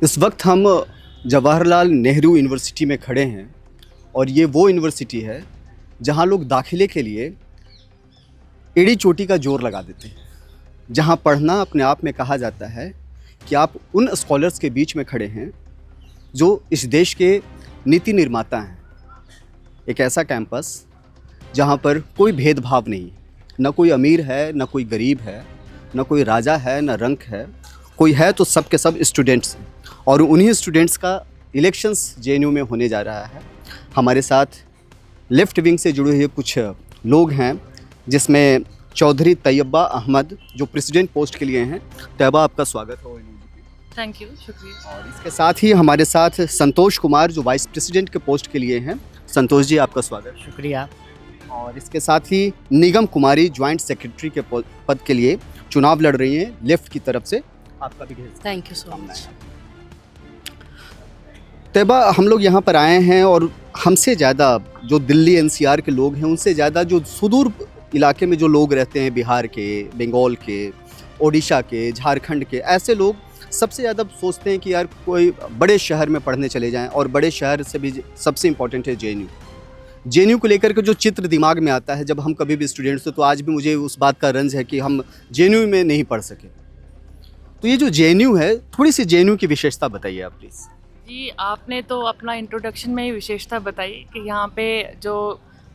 इस वक्त हम जवाहरलाल नेहरू यूनिवर्सिटी में खड़े हैं और ये वो यूनिवर्सिटी है जहाँ लोग दाखिले के लिए एड़ी चोटी का जोर लगा देते हैं, जहाँ पढ़ना अपने आप में कहा जाता है कि आप उन स्कॉलर्स के बीच में खड़े हैं जो इस देश के नीति निर्माता हैं। एक ऐसा कैंपस जहाँ पर कोई भेदभाव नहीं, न कोई अमीर है न कोई गरीब है, न कोई राजा है न रंक है, कोई है तो सब के सब स्टूडेंट्स हैं और उन्हीं स्टूडेंट्स का इलेक्शंस जेएनयू में होने जा रहा है। हमारे साथ लेफ़्ट विंग से जुड़े हुए कुछ लोग हैं, जिसमें चौधरी तैयबा अहमद जो प्रेसिडेंट पोस्ट के लिए हैं। तैयबा, आपका स्वागत हो। थैंक यू, शुक्रिया। और इसके साथ ही हमारे साथ संतोष कुमार जो वाइस प्रेसिडेंट के पोस्ट के लिए हैं। संतोष जी, आपका स्वागत। शुक्रिया। और इसके साथ ही निगम कुमारी ज्वाइंट सेक्रेटरी के पद के लिए चुनाव लड़ रही हैं लेफ्ट की तरफ से। आपका भी thank you so much. Taiba, हम लोग यहाँ पर आए हैं और हमसे ज़्यादा जो दिल्ली एनसीआर के लोग हैं, उनसे ज़्यादा जो सुदूर इलाके में जो लोग रहते हैं, बिहार के, बंगाल के, ओडिशा के, झारखंड के, ऐसे लोग सबसे ज़्यादा सोचते हैं कि यार कोई बड़े शहर में पढ़ने चले जाएं। और बड़े शहर से भी सबसे इम्पोर्टेंट है जेएनयू। जेएनयू को लेकर के जो चित्र दिमाग में आता है जब हम कभी भी स्टूडेंट्स थे, तो आज भी मुझे उस बात का रंज है कि हम जेएनयू में नहीं पढ़ सके। तो ये जो जेएनयू है, थोड़ी सी जेएनयू की विशेषता बताइए आप प्लीज़। जी, आपने तो अपना इंट्रोडक्शन में ही विशेषता बताई कि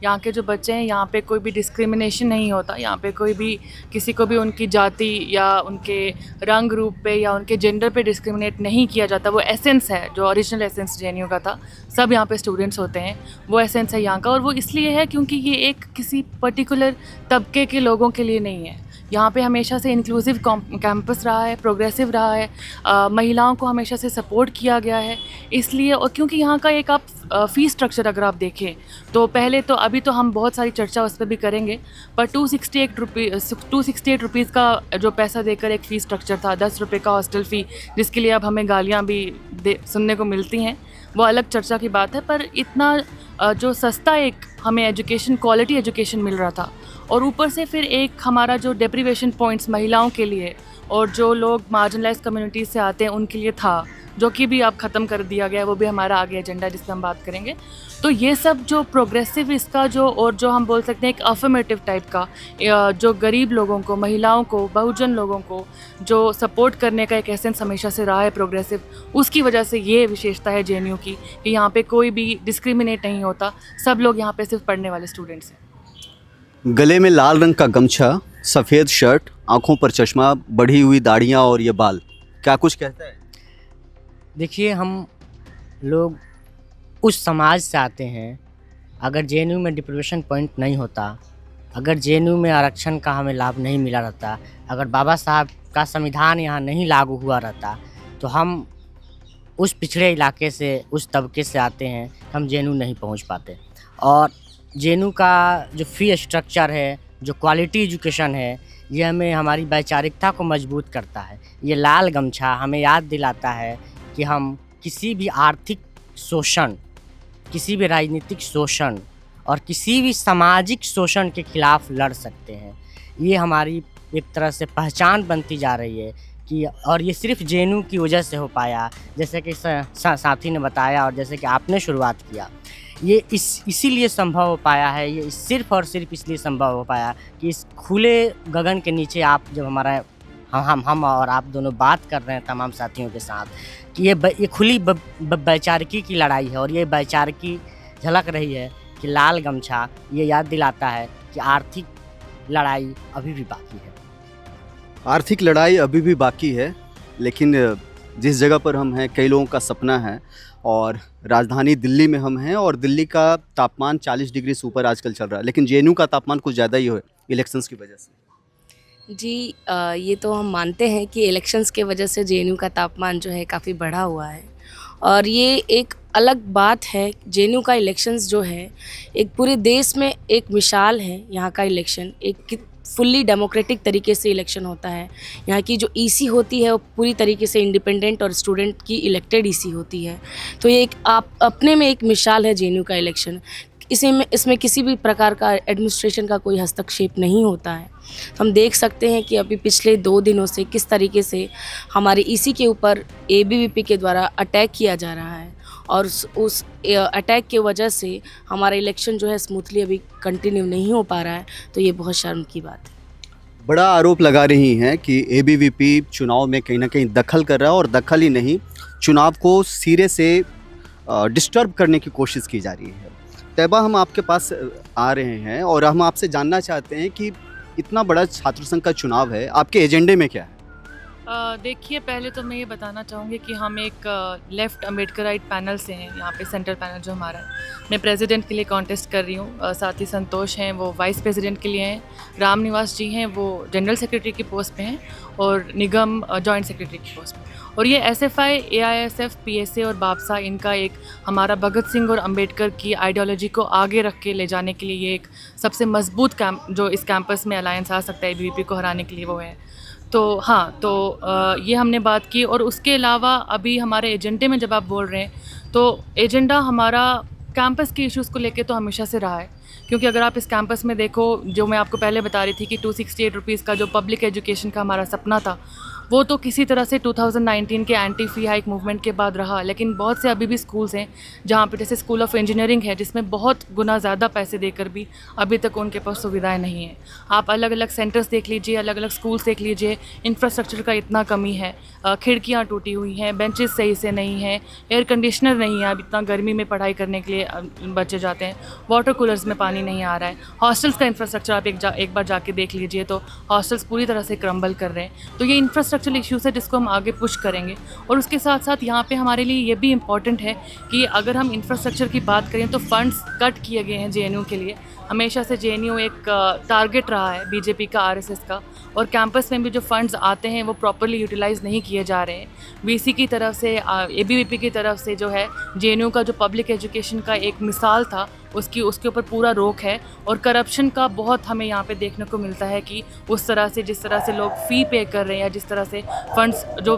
यहाँ के जो बच्चे हैं, यहाँ पे कोई भी डिस्क्रिमिनेशन नहीं होता। यहाँ पे कोई भी किसी को भी उनकी जाति या उनके रंग रूप पे या उनके जेंडर पे डिस्क्रिमिनेट नहीं किया जाता। वो एसेंस है, जो ओरिजिनल एसेंस जेएनयू का था। सब यहाँ पे स्टूडेंट्स होते हैं, वो एसेंस है यहाँ का। और वो इसलिए है क्योंकि ये एक किसी पर्टिकुलर तबके के लोगों के लिए नहीं है। यहाँ पे हमेशा से इंक्लूसिव कैंपस रहा है, प्रोग्रेसिव रहा है, महिलाओं को हमेशा से सपोर्ट किया गया है। इसलिए, और क्योंकि यहाँ का एक आप फ़ीस स्ट्रक्चर अगर आप देखें तो पहले तो, अभी तो हम बहुत सारी चर्चा उस पर भी करेंगे, पर 268 रुपीज़ का जो पैसा देकर एक फ़ीस स्ट्रक्चर था, 10 रुपये का हॉस्टल फ़ी, जिसके लिए अब हमें गालियाँ भी सुनने को मिलती हैं, वो अलग चर्चा की बात है। पर इतना जो सस्ता एक हमें एजुकेशन, क्वालिटी एजुकेशन मिल रहा था, और ऊपर से फिर एक हमारा जो डेप्रीवेशन पॉइंट्स महिलाओं के लिए और जो लोग मार्जिनलाइज कम्युनिटीज़ से आते हैं उनके लिए था, जो कि भी अब ख़त्म कर दिया गया है। वो भी हमारा आगे एजेंडा, जिस पर हम बात करेंगे। तो ये सब जो प्रोग्रेसिव इसका जो, और जो हम बोल सकते हैं एक अफर्मेटिव टाइप का, जो गरीब लोगों को, महिलाओं को, बहुजन लोगों को जो सपोर्ट करने का एक एसेंस हमेशा से रहा है प्रोग्रेसिव, उसकी वजह से ये विशेषता है जेएनयू की कि यहाँ पे कोई भी डिस्क्रिमिनेट नहीं होता। सब लोग यहाँ पे सिर्फ पढ़ने वाले स्टूडेंट्स हैं। गले में लाल रंग का गमछा, सफ़ेद शर्ट, आंखों पर चश्मा, बढ़ी हुई दाढ़ियाँ और ये बाल, क्या कुछ कहता है? देखिए, हम लोग उस समाज से आते हैं, अगर जेएनयू में डिप्रीवेशन पॉइंट नहीं होता, अगर जेएनयू में आरक्षण का हमें लाभ नहीं मिला रहता, अगर बाबा साहब का संविधान यहाँ नहीं लागू हुआ रहता, तो हम उस पिछड़े इलाके से, उस तबके से आते हैं, हम जेएनयू नहीं पहुँच पाते। और जेएनयू का जो फ़ी स्ट्रक्चर है, जो क्वालिटी एजुकेशन है, ये हमें हमारी वैचारिकता को मजबूत करता है। ये लाल गमछा हमें याद दिलाता है कि हम किसी भी आर्थिक शोषण, किसी भी राजनीतिक शोषण और किसी भी सामाजिक शोषण के खिलाफ लड़ सकते हैं। ये हमारी एक तरह से पहचान बनती जा रही है कि, और ये सिर्फ जेएनयू की वजह से हो पाया, जैसे कि साथी ने बताया और जैसे कि आपने शुरुआत किया। ये इसीलिए संभव हो पाया है, ये सिर्फ और सिर्फ इसलिए संभव हो पाया कि इस खुले गगन के नीचे आप जब हमारा हम और आप दोनों बात कर रहे हैं तमाम साथियों के साथ, कि ये खुली वैचारिकी की लड़ाई है। और ये वैचारिकी झलक रही है कि लाल गमछा ये याद दिलाता है कि आर्थिक लड़ाई अभी भी बाकी है। आर्थिक लड़ाई अभी भी बाकी है, लेकिन जिस जगह पर हम हैं, कई लोगों का सपना है। और राजधानी दिल्ली में हम हैं और दिल्ली का तापमान 40 डिग्री से ऊपर आजकल चल रहा है, लेकिन जेएनयू का तापमान कुछ ज़्यादा ही है इलेक्शंस की वजह से। जी, ये तो हम मानते हैं कि इलेक्शंस के वजह से जेएनयू का तापमान जो है काफ़ी बढ़ा हुआ है, और ये एक अलग बात है। जेएनयू का इलेक्शंस जो है एक पूरे देश में एक मिसाल है। यहाँ का इलेक्शन एक फुल्ली डेमोक्रेटिक तरीके से इलेक्शन होता है। यहाँ की जो ईसी होती है वो पूरी तरीके से इंडिपेंडेंट और स्टूडेंट की इलेक्टेड ईसी होती है। तो ये एक आप अपने में एक मिसाल है जेएनयू का इलेक्शन। इसमें किसी भी प्रकार का एडमिनिस्ट्रेशन का कोई हस्तक्षेप नहीं होता है। तो हम देख सकते हैं कि अभी पिछले 2 दिनों से किस तरीके से हमारे ईसी के ऊपर एबीवीपी के द्वारा अटैक किया जा रहा है और उस अटैक की वजह से हमारा इलेक्शन जो है स्मूथली अभी कंटिन्यू नहीं हो पा रहा है। तो ये बहुत शर्म की बात है। बड़ा आरोप लगा रही हैं कि एबीवीपी चुनाव में कहीं ना कहीं दखल कर रहा है, और दखल ही नहीं, चुनाव को सिरे से डिस्टर्ब करने की कोशिश की जा रही है। तैयबा, हम आपके पास आ रहे हैं और हम आपसे जानना चाहते हैं कि इतना बड़ा छात्र संघ का चुनाव है, आपके एजेंडे में क्या है? देखिए, पहले तो मैं ये बताना चाहूँगी कि हम एक लेफ़्ट अम्बेडकराइट पैनल से हैं, यहाँ पे सेंट्रल पैनल जो हमारा है। मैं प्रेसिडेंट के लिए कॉन्टेस्ट कर रही हूँ। साथ ही संतोष हैं, वो वाइस प्रेसिडेंट के लिए हैं। राम निवास जी हैं, वो जनरल सेक्रेटरी की पोस्ट पे हैं, और निगम जॉइंट सेक्रेटरी की पोस्ट पे। और ये एसएफआई, एआईएसएफ, पीएसए और बापसा, इनका एक हमारा भगत सिंह और अंबेडकर की आइडियोलॉजी को आगे रख के ले जाने के लिए ये एक सबसे मजबूत कैंप जो इस कैंपस में अलायंस आ सकता है एबीवीपी को हराने के लिए, वो है। तो हाँ, तो ये हमने बात की। और उसके अलावा अभी हमारे एजेंडे में जब आप बोल रहे हैं, तो एजेंडा हमारा कैंपस के इश्यूज़ को लेके तो हमेशा से रहा है। क्योंकि अगर आप इस कैंपस में देखो, जो मैं आपको पहले बता रही थी कि 268 रुपीज़ का जो पब्लिक एजुकेशन का हमारा सपना था, वो तो किसी तरह से 2019 के एंटी फ़ी हाइक मूवमेंट के बाद रहा। लेकिन बहुत से अभी भी स्कूल्स हैं जहाँ पे, जैसे स्कूल ऑफ इंजीनियरिंग है, जिसमें बहुत गुना ज़्यादा पैसे देकर भी अभी तक उनके पास सुविधाएं नहीं हैं। आप अलग अलग सेंटर्स देख लीजिए, अलग अलग स्कूल्स देख लीजिए, इंफ्रास्ट्रक्चर का इतना कमी है, खिड़कियाँ टूटी हुई हैं, बेंचेस सही से नहीं हैं, एयर कंडीशनर नहीं है। अब इतना गर्मी में पढ़ाई करने के लिए बच्चे जाते हैं, वाटर कूलर्स में पानी नहीं आ रहा है। हॉस्टल्स का इंफ्रास्ट्रक्चर आप एक बार जाके देख लीजिए, तो हॉस्टल्स पूरी तरह से क्रम्बल कर रहे हैं। तो ये इंफ्रास्ट्रक्चरल इश्यूज़ है जिसको हम आगे पुश करेंगे। और उसके साथ साथ यहाँ पे हमारे लिए ये भी इम्पॉर्टेंट है कि अगर हम इंफ्रास्ट्रक्चर की बात करें, तो फंड्स कट किए गए हैं जेएनयू के लिए। हमेशा से जेएनयू एक टारगेट रहा है बीजेपी का, आरएसएस का। और कैंपस में भी जो फंड्स आते हैं वो प्रॉपर्ली यूटिलाइज़ नहीं किए जा रहे हैं। वीसी की तरफ से, एबीवीपी की तरफ से जो है, जेएनयू का जो पब्लिक एजुकेशन का एक मिसाल था, उसके ऊपर पूरा रोक है। और करप्शन का बहुत हमें यहाँ पे देखने को मिलता है कि उस तरह से, जिस तरह से लोग फ़ी पे कर रहे हैं, या जिस तरह से फंड्स, जो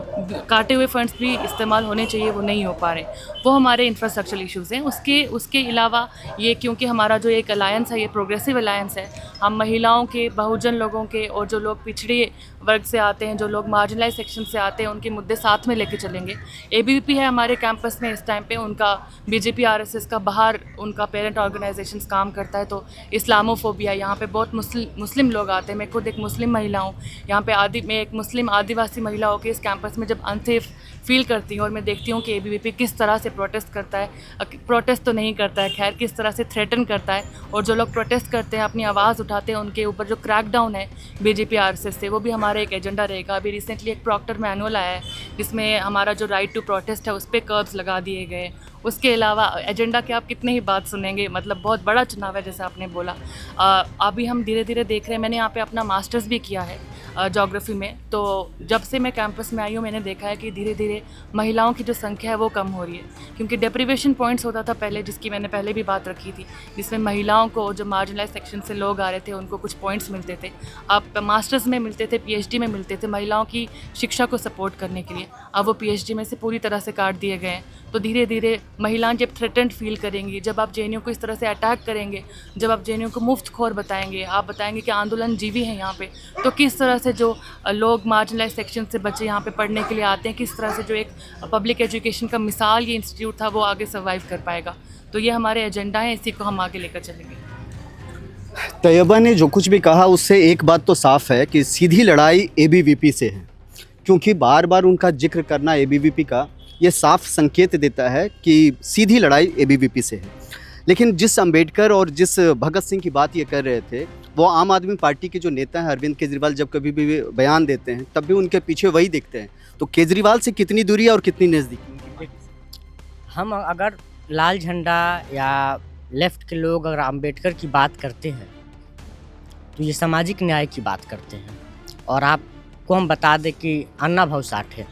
काटे हुए फंड्स भी इस्तेमाल होने चाहिए, वो नहीं हो पा रहे। वो हमारे इंफ्रास्ट्रक्चरल इश्यूज़ हैं। उसके अलावा ये, क्योंकि हमारा जो एक अलायंस है, ये प्रोग्रेसिव अलायंस है, हम महिलाओं के, बहुजन लोगों के, और जो लोग पिछड़े वर्ग से आते हैं, जो लोग मार्जिनलाइज सेक्शन से आते हैं, उनके मुद्दे साथ में लेके चलेंगे। एबीवीपी है हमारे कैंपस में इस टाइम पे, उनका बीजेपी आरएसएस का बाहर उनका पेरेंट ऑर्गेनाइजेशंस काम करता है। तो इस्लामोफोबिया, यहाँ पे बहुत मुस्लिम लोग आते हैं। मैं खुद एक मुस्लिम महिला हूँ यहाँ पे, मैं एक मुस्लिम आदिवासी महिला होकर इस कैंपस में जब अनसेफ फील करती हूँ, और मैं देखती हूँ कि एबीवीपी किस तरह से प्रोटेस्ट करता है, प्रोटेस्ट तो नहीं करता है खैर, किस तरह से थ्रेटन करता है। और जो लोग प्रोटेस्ट करते हैं, अपनी आवाज़ उठाते हैं, उनके ऊपर जो क्रैकडाउन है बीजेपी आरएसएस से, वो भी हमारा एक एजेंडा रहेगा। अभी रिसेंटली एक प्रॉक्टर मैनुअल आया है जिसमें हमारा जो राइट टू प्रोटेस्ट है, उस पर कर्ब्स लगा दिए गए। उसके अलावा एजेंडा के आप कितने ही बात सुनेंगे, मतलब बहुत बड़ा चुनाव है जैसे आपने बोला। अभी हम धीरे धीरे देख रहे हैं, मैंने यहाँ पे अपना मास्टर्स भी किया है ज्योग्राफी में। तो जब से मैं कैंपस में आई हूँ, मैंने देखा है कि धीरे धीरे महिलाओं की जो संख्या है वो कम हो रही है। क्योंकि डेप्रिवेशन पॉइंट्स होता था पहले, जिसकी मैंने पहले भी बात रखी थी, जिसमें महिलाओं को, जो मार्जिनलाइज सेक्शन से लोग आ रहे थे, उनको कुछ पॉइंट्स मिलते थे। अब मास्टर्स में मिलते थे, पीएचडी में मिलते थे, महिलाओं की शिक्षा को सपोर्ट करने के लिए। अब वो पीएचडी में से पूरी तरह से काट दिए गए हैं। तो धीरे धीरे महिलाएं जब थ्रेटेंड फील करेंगी, जब आप जेएनयू को इस तरह से अटैक करेंगे, जब आप जेएनयू को मुफ्त खोर बताएंगे, आप बताएंगे कि आंदोलन जीवी हैं यहाँ पे, तो किस तरह से जो लोग मार्जिनलाइज सेक्शन से बच्चे यहाँ पे पढ़ने के लिए आते हैं, किस तरह से जो एक पब्लिक एजुकेशन का मिसाल ये इंस्टीट्यूट था, वो आगे सर्वाइव कर पाएगा। तो ये हमारे एजेंडा है, इसी को हम आगे लेकर चलेंगे। तैयबा ने जो कुछ भी कहा, उससे एक बात तो साफ है कि सीधी लड़ाई एबीवीपी से है। क्योंकि बार बार उनका जिक्र करना एबीवीपी का, ये साफ संकेत देता है कि सीधी लड़ाई एबीवीपी से है। लेकिन जिस अंबेडकर और जिस भगत सिंह की बात ये कर रहे थे, वो आम आदमी पार्टी के जो नेता हैं अरविंद केजरीवाल, जब कभी भी बयान देते हैं, तब भी उनके पीछे वही दिखते हैं। तो केजरीवाल से कितनी दूरी है और कितनी नज़दीकी? हम अगर लाल झंडा या लेफ़्ट के लोग अगर अंबेडकर की बात करते हैं, तो ये सामाजिक न्याय की बात करते हैं। और आपको हम बता दें कि अन्ना भाऊ साठे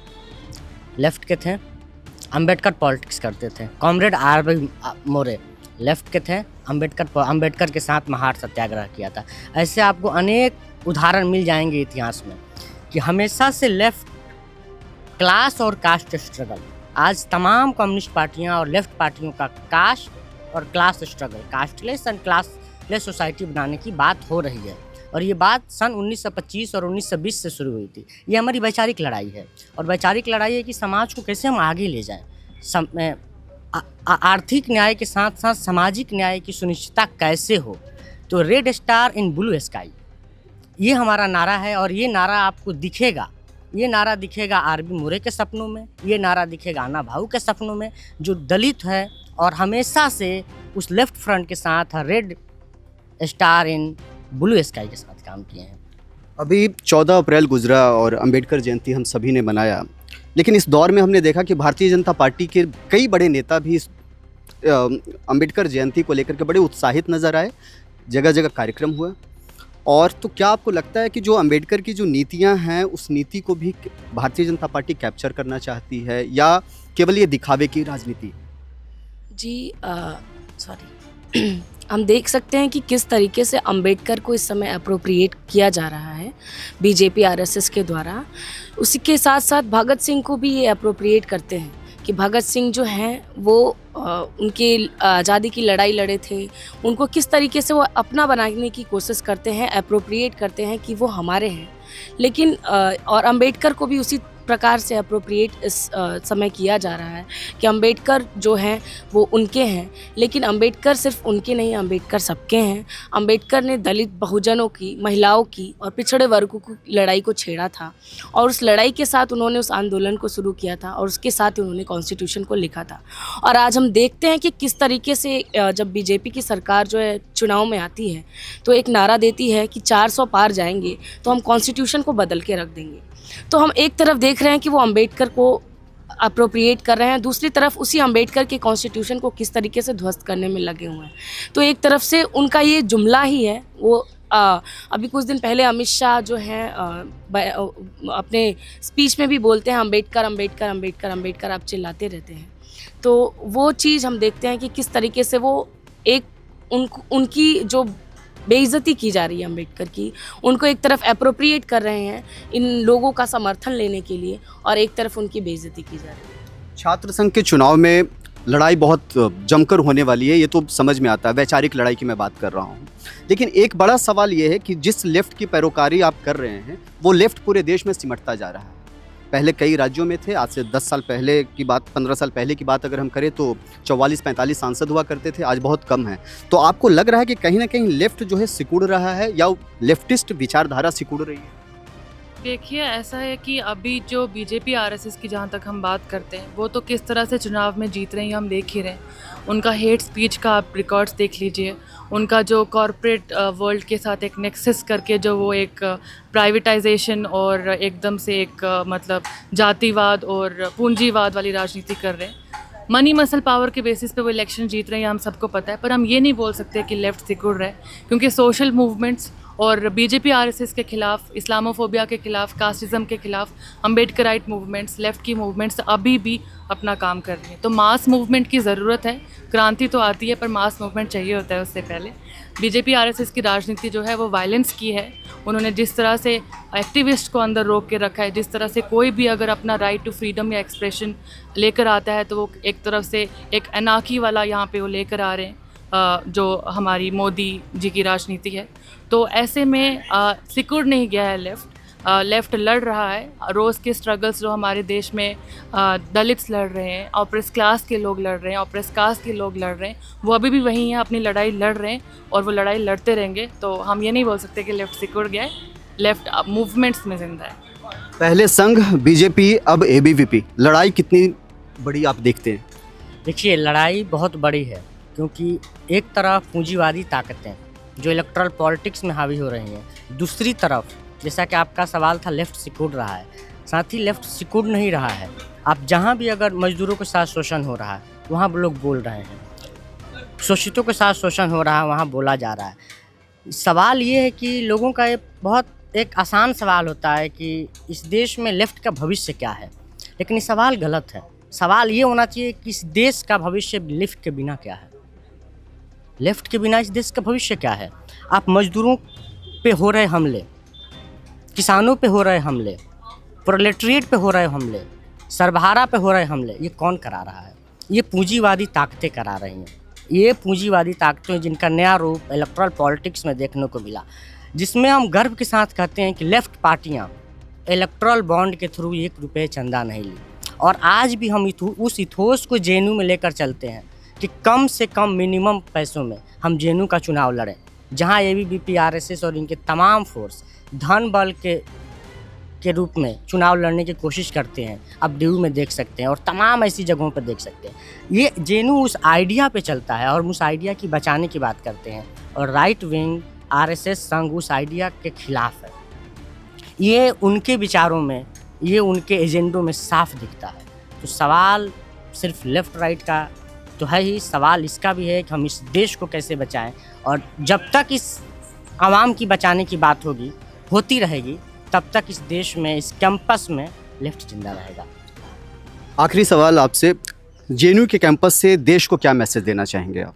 लेफ़्ट के थे, अंबेडकर पॉलिटिक्स करते थे। Comrade RB. मोरे लेफ़्ट के थे, अंबेडकर के साथ महार सत्याग्रह किया था। ऐसे आपको अनेक उदाहरण मिल जाएंगे इतिहास में कि हमेशा से लेफ़्ट क्लास और कास्ट स्ट्रगल, आज तमाम कम्युनिस्ट पार्टियां और लेफ़्ट पार्टियों का कास्ट और class struggle, casteless and classless society बनाने की बात हो रही है। और ये बात सन 1925 और 1920 से शुरू हुई थी। ये हमारी वैचारिक लड़ाई है, और वैचारिक लड़ाई है कि समाज को कैसे हम आगे ले जाएं। आर्थिक न्याय के साथ साथ सामाजिक न्याय की सुनिश्चितता कैसे हो। तो red star in blue sky, ये हमारा नारा है। और ये नारा आपको दिखेगा, ये नारा दिखेगा आरबी मोरे के सपनों में, ये नारा दिखेगा अन्ना भाऊ के सपनों में, जो दलित है और हमेशा से उस लेफ्ट फ्रंट के साथ red star in blue sky के साथ काम किए हैं। अभी 14 अप्रैल गुजरा और अंबेडकर जयंती हम सभी ने मनाया, लेकिन इस दौर में हमने देखा कि भारतीय जनता पार्टी के कई बड़े नेता भी इस अंबेडकर जयंती को लेकर के बड़े उत्साहित नज़र आए, जगह जगह कार्यक्रम हुआ। और तो क्या आपको लगता है कि जो अंबेडकर की जो नीतियां हैं उस नीति को भी भारतीय जनता पार्टी कैप्चर करना चाहती है, या केवल ये दिखावे की राजनीति? जी सॉरी हम देख सकते हैं कि किस तरीके से अंबेडकर को इस समय अप्रोप्रिएट किया जा रहा है बीजेपी आरएसएस के द्वारा। उसी के साथ साथ भगत सिंह को भी ये अप्रोप्रिएट करते हैं कि भगत सिंह जो हैं वो उनके आज़ादी की लड़ाई लड़े थे, उनको किस तरीके से वो अपना बनाने की कोशिश करते हैं, अप्रोप्रिएट करते हैं कि वो हमारे हैं। लेकिन और अंबेडकर को भी उसी प्रकार से अप्रोप्रिएट इस समय किया जा रहा है कि अंबेडकर जो हैं वो उनके हैं, लेकिन अंबेडकर सिर्फ उनके नहीं, अंबेडकर सबके हैं। अंबेडकर ने दलित बहुजनों की, महिलाओं की और पिछड़े वर्गों की लड़ाई को छेड़ा था, और उस लड़ाई के साथ उन्होंने उस आंदोलन को शुरू किया था, और उसके साथ ही उन्होंने कॉन्स्टिट्यूशन को लिखा था। और आज हम देखते हैं कि किस तरीके से जब बीजेपी की सरकार जो है चुनाव में आती है तो एक नारा देती है कि 400 पार जाएंगे तो हम कॉन्स्टिट्यूशन को बदल के रख देंगे। तो हम एक तरफ देख रहे हैं कि वो अंबेडकर को अप्रोप्रिएट कर रहे हैं, दूसरी तरफ उसी अंबेडकर के कॉन्स्टिट्यूशन को किस तरीके से ध्वस्त करने में लगे हुए हैं। तो एक तरफ से उनका ये जुमला ही है। वो अभी कुछ दिन पहले अमित शाह जो हैं अपने स्पीच में भी बोलते हैं अंबेडकर अंबेडकर अंबेडकर अंबेडकर, आप चिल्लाते रहते हैं। तो वो चीज़ हम देखते हैं कि किस तरीके से वो एक उनकी जो बेइज्जती की जा रही है अंबेडकर की, उनको एक तरफ अप्रोप्रिएट कर रहे हैं इन लोगों का समर्थन लेने के लिए, और एक तरफ उनकी बेइज्जती की जा रही है। छात्र संघ के चुनाव में लड़ाई बहुत जमकर होने वाली है, ये तो समझ में आता है, वैचारिक लड़ाई की मैं बात कर रहा हूँ। लेकिन एक बड़ा सवाल ये है कि जिस लेफ्ट की पैरोकारी आप कर रहे हैं वो लेफ्ट पूरे देश में सिमटता जा रहा है। पहले कई राज्यों में थे, आज से 10 साल पहले की बात, 15 साल पहले की बात अगर हम करें तो 44-45 सांसद हुआ करते थे, आज बहुत कम है। तो आपको लग रहा है कि कहीं ना कहीं लेफ्ट जो है सिकुड़ रहा है, या लेफ्टिस्ट विचारधारा सिकुड़ रही है? देखिए, ऐसा है कि अभी जो बीजेपी आरएसएस की जहाँ तक हम बात करते हैं, वो तो किस तरह से चुनाव में जीत रहे हैं हम देख ही रहे हैं। उनका हेट स्पीच का आप रिकॉर्ड्स देख लीजिए, उनका जो कॉरपोरेट वर्ल्ड के साथ एक नेक्सस करके जो वो एक प्राइवेटाइजेशन और एकदम से एक मतलब जातिवाद और पूंजीवाद वाली राजनीति कर रहे हैं। मनी मसल पावर के बेसिस पे वो इलेक्शन जीत रहे हैं, हम सबको पता है। पर हम ये नहीं बोल सकते कि लेफ़्ट सिकुड़ रहा है, क्योंकि सोशल मूवमेंट्स और बीजेपी आरएसएस के खिलाफ, इस्लामोफोबिया के खिलाफ, कास्टिज़म के खिलाफ अम्बेडकराइट मूवमेंट्स, लेफ़्ट की मूवमेंट्स अभी भी अपना काम कर रही हैं। तो मास मूवमेंट की ज़रूरत है। क्रांति तो आती है पर मास मूवमेंट चाहिए होता है उससे पहले। बीजेपी आरएसएस की राजनीति जो है वो वायलेंस की है। उन्होंने जिस तरह से एक्टिविस्ट को अंदर रोक के रखा है, जिस तरह से कोई भी अगर अपना राइट टू फ्रीडम या एक्सप्रेशन लेकर आता है तो वो एक तरफ से एक अनाकी वाला यहाँ पे वो लेकर आ रहे हैं, जो हमारी मोदी जी की राजनीति है। तो ऐसे में सिकुड़ नहीं गया है लेफ़्ट। लेफ़्ट लड़ रहा है। रोज़ के स्ट्रगल्स जो हमारे देश में दलित्स लड़ रहे हैं, ऑप्रेस क्लास के लोग लड़ रहे हैं, ऑप्रेस कास्ट के लोग लड़ रहे हैं, वो अभी भी वहीं हैं, अपनी लड़ाई लड़ रहे हैं और वो लड़ाई लड़ते रहेंगे। तो हम ये नहीं बोल सकते कि लेफ़्ट सिकुड़ गया है। लेफ़्ट मूवमेंट्स में ज़िंदा है। पहले संघ बीजेपी, अब एबीवीपी, लड़ाई कितनी बड़ी आप देखते हैं? देखिए, लड़ाई बहुत बड़ी है, क्योंकि एक तरफ पूंजीवादी ताकतें जो इलेक्ट्रल पॉलिटिक्स में हावी हो रही हैं, दूसरी तरफ जैसा कि आपका सवाल था लेफ़्ट सिकुड़ रहा है, साथ ही लेफ़्ट सिकुड़ नहीं रहा है। आप जहाँ भी अगर मजदूरों के साथ शोषण हो रहा है वहाँ लोग बोल रहे हैं, शोषितों के साथ शोषण हो रहा है वहाँ बोला जा रहा है। सवाल ये है कि लोगों का ये बहुत एक आसान सवाल होता है कि इस देश में लेफ़्ट का भविष्य क्या है, लेकिन ये सवाल गलत है। सवाल ये होना चाहिए कि इस देश का भविष्य लेफ़्ट के बिना क्या है, लेफ़्ट के बिना इस देश का भविष्य क्या है। आप मजदूरों पे हो रहे हमले, किसानों पे हो रहे हमले, प्रोलेटरिएट पे हो रहे हमले, सर्वहारा पे हो रहे हमले, ये कौन करा रहा है? ये पूंजीवादी ताकतें करा रही हैं। ये पूंजीवादी ताकतें जिनका नया रूप इलेक्टोरल पॉलिटिक्स में देखने को मिला, जिसमें हम गर्व के साथ कहते हैं कि लेफ्ट पार्टियां इलेक्टोरल बॉन्ड के थ्रू 1 रुपये चंदा नहीं ली। और आज भी हम उस इथोस को जेएनयू में लेकर चलते हैं कि कम से कम मिनिमम पैसों में हम जेएनयू का चुनाव लड़ें, जहां एबीवीपी, आरएसएस और इनके तमाम फोर्स धन बल के रूप में चुनाव लड़ने की कोशिश करते हैं। अब डीयू में देख सकते हैं और तमाम ऐसी जगहों पर देख सकते हैं। ये जेएनयू उस आइडिया पे चलता है और उस आइडिया की बचाने की बात करते हैं, और राइट विंग आरएसएस संघ उस आइडिया के खिलाफ है। ये उनके विचारों में, ये उनके एजेंडों में साफ दिखता है। तो सवाल सिर्फ लेफ़्ट राइट का तो है ही, सवाल इसका भी है कि हम इस देश को कैसे बचाएं। और जब तक इस आवाम की बचाने की बात होती रहेगी, तब तक इस देश में, इस कैंपस में लेफ्ट जिंदा रहेगा। आखिरी सवाल आपसे, जेएनयू के कैंपस से देश को क्या मैसेज देना चाहेंगे आप?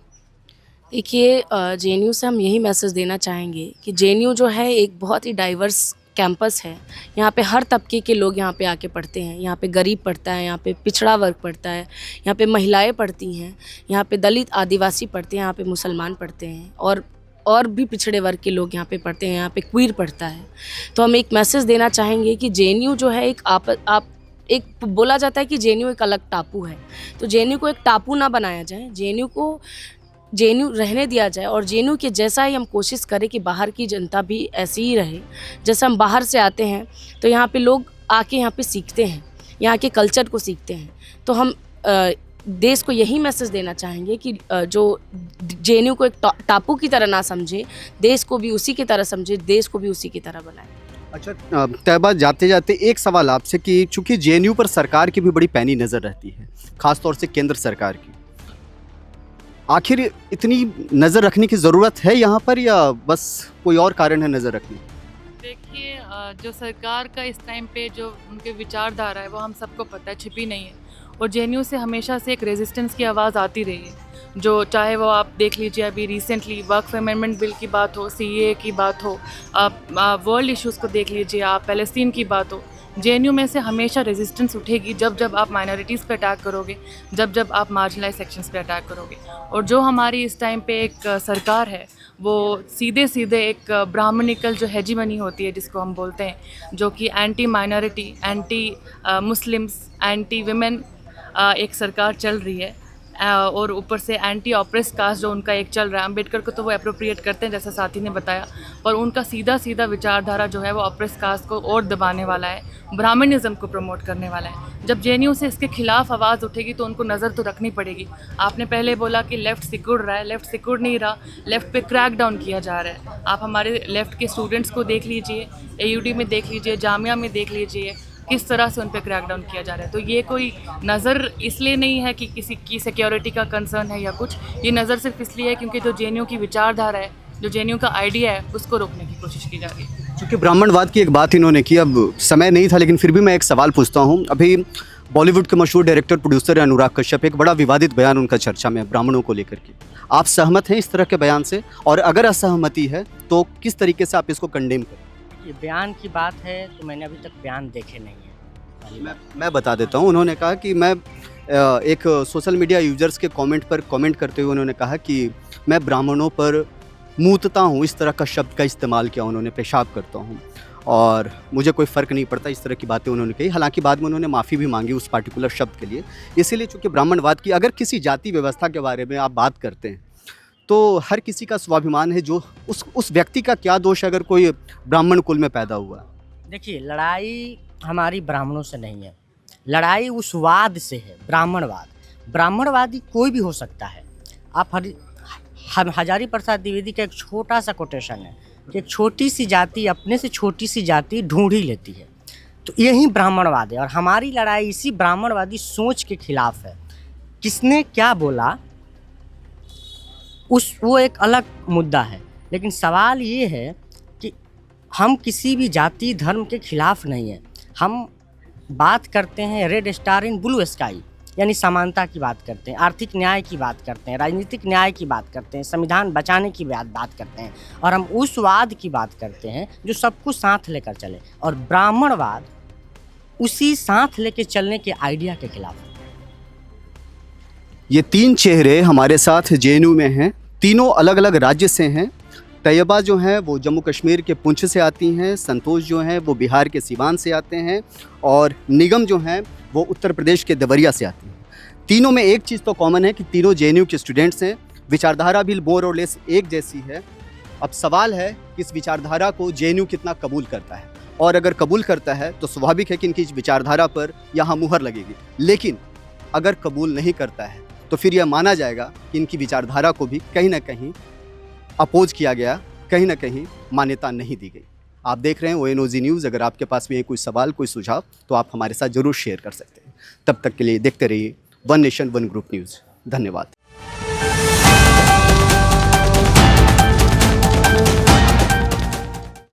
देखिए, जेएनयू से हम यही मैसेज देना चाहेंगे कि जेएनयू जो है एक बहुत ही डाइवर्स कैंपस है। यहाँ पे हर तबके के लोग यहाँ पे आके पढ़ते हैं। यहाँ पे गरीब पढ़ता है, यहाँ पे पिछड़ा वर्ग पढ़ता है, यहाँ पे महिलाएं पढ़ती हैं, यहाँ पे दलित आदिवासी पढ़ते हैं, यहाँ पे मुसलमान पढ़ते हैं, और भी पिछड़े वर्ग के लोग यहाँ पे पढ़ते हैं, यहाँ पे क्वीर पढ़ता है। तो हम एक मैसेज देना चाहेंगे कि जेएनयू जो है एक बोला जाता है कि जेएनयू एक अलग टापू है, तो जेएनयू को एक टापू ना बनाया जाए, जेएनयू रहने दिया जाए। और जेएनयू के जैसा ही हम कोशिश करें कि बाहर की जनता भी ऐसी ही रहे। जैसे हम बाहर से आते हैं तो यहाँ पे लोग आके यहाँ पे सीखते हैं, यहाँ के कल्चर को सीखते हैं। तो हम देश को यही मैसेज देना चाहेंगे कि जो जेएनयू को एक टापू की तरह ना समझे, देश को भी उसी की तरह समझे, देश को भी उसी की तरह बनाए। अच्छा तैयबा, जाते जाते एक सवाल आपसे कि चूंकि जेएनयू पर सरकार की भी बड़ी पैनी नज़र रहती है, ख़ासतौर से केंद्र सरकार की, आखिर इतनी नज़र रखने की ज़रूरत है यहाँ पर, या बस कोई और कारण है नज़र रखने? देखिए, जो सरकार का इस टाइम पे जो उनके विचारधारा है वो हम सबको पता है, छिपी नहीं है। और जेएनयू से हमेशा से एक रेजिस्टेंस की आवाज़ आती रही है, जो चाहे वो आप देख लीजिए अभी रिसेंटली वक्फ अमेंडमेंट बिल की बात हो, सीएए की बात हो, आप वर्ल्ड इश्यूज़ को देख लीजिए, आप पैलेस्टीन की बात हो, जेएनयू में से हमेशा रेजिस्टेंस उठेगी जब आप माइनॉरिटीज़ पे अटैक करोगे, जब आप मार्जिनलाइज सेक्शंस पे अटैक करोगे। और जो हमारी इस टाइम पे एक सरकार है, वो सीधे एक ब्राह्मणिकल जो हेजीमनी होती है जिसको हम बोलते हैं, जो कि anti minority, anti Muslims, anti women एक सरकार चल रही है। और ऊपर से एंटी ऑप्रेस कास्ट जो उनका एक चल रहा है। अम्बेडकर को तो वो अप्रोप्रिएट करते हैं जैसा साथी ने बताया, पर उनका सीधा विचारधारा जो है वो ऑप्रेस कास्ट को और दबाने वाला है, ब्राह्मणिज़्म को प्रमोट करने वाला है। जब जेएनयू से इसके खिलाफ आवाज़ उठेगी तो उनको नज़र तो रखनी पड़ेगी। आपने पहले बोला कि लेफ़्ट सिकुड़ रहा है, लेफ़्ट सिकुड़ नहीं रहा, लेफ़्ट पे क्रैक डाउन किया जा रहा है। आप हमारे लेफ़्ट के स्टूडेंट्स को देख लीजिए, एयूडी में देख लीजिए, जामिया में देख लीजिए, किस तरह से उन पर क्रैकडाउन किया जा रहा है। तो ये कोई नज़र इसलिए नहीं है कि किसी की सिक्योरिटी का कंसर्न है या कुछ, ये नज़र सिर्फ इसलिए है क्योंकि जो जेएनयू की विचारधारा है, जो जेएनयू का आइडिया है, उसको रोकने की कोशिश की जा रही है। क्योंकि ब्राह्मणवाद की एक बात इन्होंने की, अब समय नहीं था लेकिन फिर भी मैं एक सवाल पूछता हूँ। अभी बॉलीवुड के मशहूर डायरेक्टर प्रोड्यूसर अनुराग कश्यप, एक बड़ा विवादित बयान उनका चर्चा में ब्राह्मणों को लेकर के, आप सहमत हैं इस तरह के बयान से? और अगर असहमति है तो किस तरीके से आप इसको कंडेम करें? ये बयान की बात है तो मैंने अभी तक बयान देखे नहीं है। मैं बता देता हूँ। उन्होंने कहा कि मैं एक सोशल मीडिया यूजर्स के कमेंट पर कमेंट करते हुए उन्होंने कहा कि मैं ब्राह्मणों पर मूतता हूँ, इस तरह का शब्द का इस्तेमाल किया उन्होंने, पेशाब करता हूँ और मुझे कोई फ़र्क नहीं पड़ता, इस तरह की बातें उन्होंने कही। हालांकि बाद में उन्होंने माफ़ी भी मांगी उस पार्टिकुलर शब्द के लिए। इसीलिए चूँकि ब्राह्मणवाद की, अगर किसी जाति व्यवस्था के बारे में आप बात करते हैं तो हर किसी का स्वाभिमान है, जो उस व्यक्ति का क्या दोष है अगर कोई ब्राह्मण कुल में पैदा हुआ? देखिए, लड़ाई हमारी ब्राह्मणों से नहीं है, लड़ाई उस वाद से है, ब्राह्मणवाद। ब्राह्मणवादी कोई भी हो सकता है। आप हजारी प्रसाद द्विवेदी का एक छोटा सा कोटेशन है कि एक छोटी सी जाति अपने से छोटी सी जाति ढूंढ ही लेती है, तो यही ब्राह्मणवाद है। और हमारी लड़ाई इसी ब्राह्मणवादी सोच के खिलाफ है। किसने क्या बोला वो एक अलग मुद्दा है, लेकिन सवाल ये है कि हम किसी भी जाति धर्म के खिलाफ नहीं हैं। हम बात करते हैं red star in blue sky, यानी समानता की बात करते हैं, आर्थिक न्याय की बात करते हैं, राजनीतिक न्याय की बात करते हैं, संविधान बचाने की बात करते हैं, और हम उस वाद की बात करते हैं जो सबको साथ लेकर चले। और ब्राह्मणवाद उसी साथ लेकर चलने के आइडिया के खिलाफ है। ये 3 चेहरे हमारे साथ जेएनयू में हैं, तीनों अलग अलग राज्य से हैं। तैयबा जो हैं वो जम्मू कश्मीर के पुंछ से आती हैं, संतोष जो हैं वो बिहार के सीवान से आते हैं और निगम जो हैं वो उत्तर प्रदेश के देवरिया से आती हैं। तीनों में एक चीज़ तो कॉमन है कि तीनों जेएनयू के स्टूडेंट्स हैं, विचारधारा भी मोर और लेस एक जैसी है। अब सवाल है कि इस विचारधारा को जेएनयू कितना कबूल करता है, और अगर कबूल करता है तो स्वाभाविक है कि इनकी इस विचारधारा पर यहाँ मुहर लगेगी। लेकिन अगर कबूल नहीं करता है तो फिर यह माना जाएगा कि इनकी विचारधारा को भी कहीं ना कहीं अपोज किया गया, कहीं ना कहीं मान्यता नहीं दी गई। आप देख रहे हैं ONOG न्यूज़। अगर आपके पास भी है कोई सवाल, कोई सुझाव, तो आप हमारे साथ ज़रूर शेयर कर सकते हैं। तब तक के लिए देखते रहिए one nation one group news. धन्यवाद।